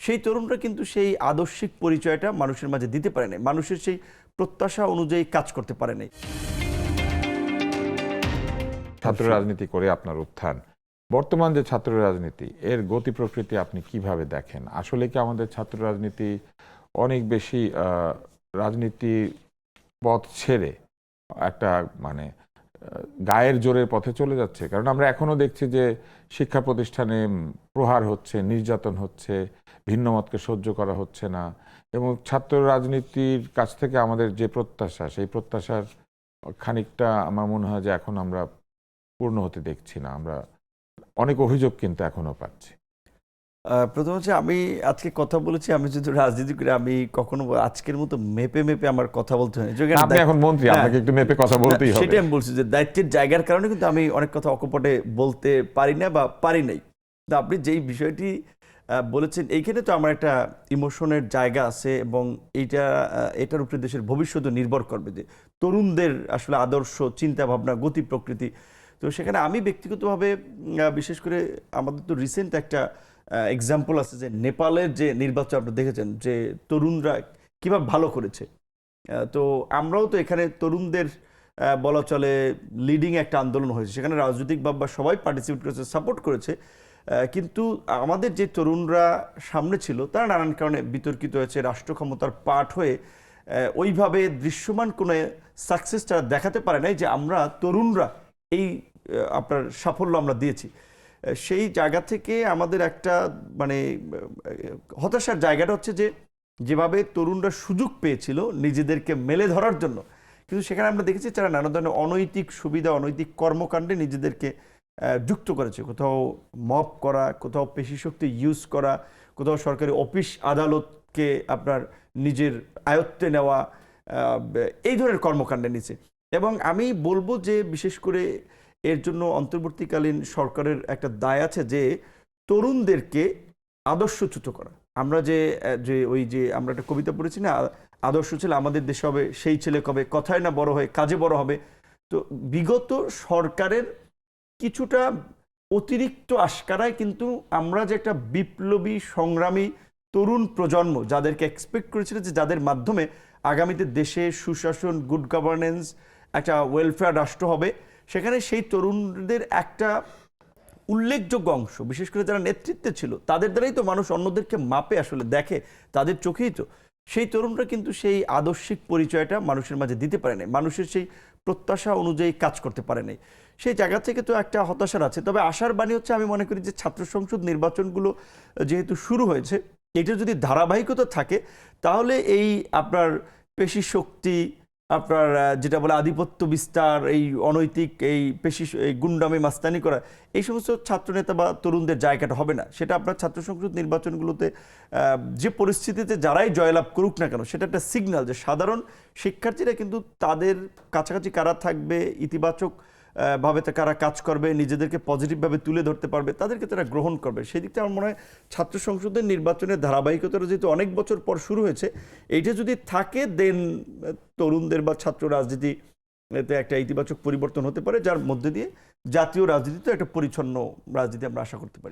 সেই তরুণরা কিন্তু সেই আদর্শিক পরিচয়টা মানুষের মাঝে দিতে পারে নাই, মানুষের সেই প্রত্যাশা অনুযায়ী কাজ করতে পারে নাই। ছাত্র রাজনীতি করে আপনার উত্থান, বর্তমান যে ছাত্র রাজনীতি এর গতি প্রকৃতি আপনি কিভাবে দেখেন? আসলে কি আমাদের ছাত্র রাজনীতি অনেক বেশি রাজনীতি পথ ছেড়ে একটা মানে গায়ের জোরের পথে চলে যাচ্ছে? কারণ আমরা এখনো দেখছি যে শিক্ষা প্রতিষ্ঠানে প্রহার হচ্ছে, নির্যাতন হচ্ছে, ভিন্ন মতকে সহ্য করা হচ্ছে না, এবং ছাত্র রাজনীতির কাছ থেকে আমাদের যে প্রত্যাশা, সেই প্রত্যাশার খানিকটা আমার মনে হয় যে এখন আমরা পূর্ণ হতে দেখছি না। আমরা অনেক অভিযোগ কিন্তু এখনো পাচ্ছি। প্রথম হচ্ছে, আমি আজকে কথা বলেছি, আমি যদি রাজনীতি করি আমি কখনো আজকের মতো মেপে মেপে আমার কথা বলতে হয়। আপনি এখন মন্ত্রী, আপনাকে একটু মেপে কথা বলতেই হবে। সেটাই আমি বলছি যে দায়িত্বের জায়গার কারণে কিন্তু আমি অনেক কথা অকপটে বলতে পারি না বা পারি নাই। তো আপনি যেই বিষয়টি বলেছেন, এইখানে তো আমার একটা ইমোশনের জায়গা আছে, এবং এটার উপরে দেশের ভবিষ্যৎ নির্ভর করবে যে তরুণদের আসলে আদর্শ, চিন্তা ভাবনা, গতি প্রকৃতি। তো সেখানে আমি ব্যক্তিগতভাবে বিশেষ করে আমাদের তো রিসেন্ট একটা এক্সাম্পল আছে যে নেপালের যে নির্বাচন আপনি দেখেছেন যে তরুণরা কিভাবে ভালো করেছে। তো আমরাও তো এখানে তরুণদের বলা চলে লিডিং একটা আন্দোলন হয়েছে, সেখানে রাজনৈতিক বা সবাই পার্টিসিপেট করেছে, সাপোর্ট করেছে। কিন্তু আমাদের যে তরুণরা সামনে ছিল তারা নানান কারণে বিতর্কিত হয়েছে, রাষ্ট্র ক্ষমতার পাঠ হয়ে ওইভাবে দৃশ্যমান কোনো সাকসেস তারা দেখাতে পারে নাই যে আমরা তরুণরা এই আপনার সাফল্য আমরা দিয়েছি। সেই জায়গা থেকে আমাদের একটা মানে হতাশার জায়গাটা হচ্ছে যে যেভাবে তরুণরা সুযোগ পেয়েছিল নিজেদেরকে মেলে ধরার জন্য, কিন্তু সেখানে আমরা দেখেছি তারা নানা ধরনের অনৈতিক সুবিধা, অনৈতিক কর্মকাণ্ডে নিজেদেরকে যুক্ত করেছে। কোথাও মব করা, কোথাও পেশি শক্তি ইউজ করা, কোথাও সরকারি অফিস আদালতকে আপনার নিজের আয়ত্তে নেওয়া, এই ধরনের কর্মকাণ্ডে নিচে। এবং আমি বলবো যে বিশেষ করে এর জন্য অন্তর্বর্তীকালীন সরকারের একটা দায় আছে যে তরুণদেরকে আদর্শচ্যুত করা। আমরা যে ওই যে আমরা একটা কবিতা পড়েছি না, আদর্শ ছেলে আমাদের দেশে হবে, সেই ছেলে কবে কথায় না বড় হয় কাজে বড় হবে। তো বিগত সরকারের কিছুটা অতিরিক্ত আশকারায় কিন্তু আমরা যে একটা বিপ্লবী সংগ্রামী তরুণ প্রজন্ম যাদেরকে এক্সপেক্ট করেছিল যে যাদের মাধ্যমে আগামীতে দেশে সুশাসন, গুড গভর্নেন্স, একটা ওয়েলফেয়ার রাষ্ট্র হবে, সেখানে সেই তরুণদের একটা উল্লেখযোগ্য অংশ, বিশেষ করে যারা নেতৃত্বে ছিল, তাদের দ্বারাই তো মানুষ অন্যদেরকে মাপে, আসলে দেখে, তাদের চোখেই তো। সেই তরুণরা কিন্তু সেই আদর্শিক পরিচয়টা মানুষের মাঝে দিতে পারে নাই, মানুষের সেই প্রত্যাশা অনুযায়ী কাজ করতে পারে নাই। সেই জায়গা থেকে তো একটা হতাশার আছে। তবে আশার বাণী হচ্ছে, আমি মনে করি যে ছাত্র সংসদ নির্বাচনগুলো যেহেতু শুরু হয়েছে, এটা যদি ধারাবাহিকতা থাকে তাহলে এই আপনার পেশি শক্তি, আপনার যেটা বলে আধিপত্য বিস্তার, এই অনৈতিক এই এই গুন্ডামি মাস্তানি করা, এই সমস্ত ছাত্রনেতা বা তরুণদের জায়গাটা হবে না। সেটা আপনার ছাত্র সংসদ নির্বাচনগুলোতে যে পরিস্থিতিতে যারাই জয়লাভ করুক না কেন, সেটা একটা সিগন্যাল যে সাধারণ শিক্ষার্থীরা কিন্তু তাদের কাছাকাছি কারা থাকবে, ইতিবাচক ভাবে কারা কাজ করবে, নিজেদেরকে পজিটিভভাবে তুলে ধরতে পারবে, তাদেরকে তারা গ্রহণ করবে। সেই দিকটা আমার মনে হয় ছাত্র সংসদের নির্বাচনের ধারাবাহিকতাটা যেহেতু অনেক বছর পর শুরু হয়েছে, এইটা যদি থাকে দেন তরুণদের বা ছাত্র রাজনীতি এতে একটা ইতিবাচক পরিবর্তন হতে পারে, যার মধ্যে দিয়ে জাতীয় রাজনীতিতে একটা পরিচ্ছন্ন রাজনীতি আমরা আশা করতে পারি।